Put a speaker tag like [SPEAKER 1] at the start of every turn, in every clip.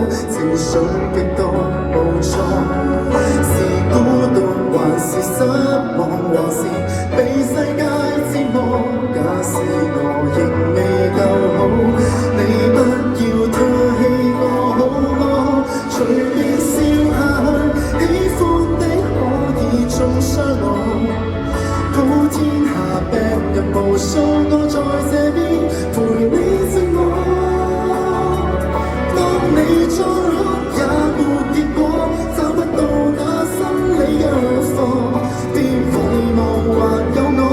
[SPEAKER 1] 情緒極度無助，是孤獨還是失望，還是被世界折磨？假使我仍未夠好，你不要唾棄我好嗎？隨便笑下去，喜歡的可以中傷我。普天下病人無數，我在這邊陪你寂寞。當你再哭也沒結果，找不到那心理藥方，別遺忘還有我，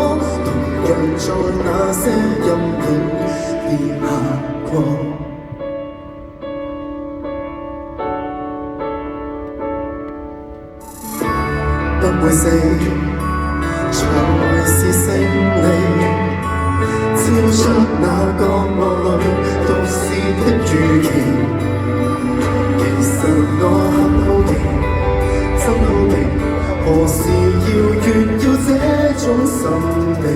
[SPEAKER 1] 同樣在那些陰影跌下過。不會死，才是勝利，超出那個愛獨是的預期。其實我很好奇，真好奇，何時要越要這種心理？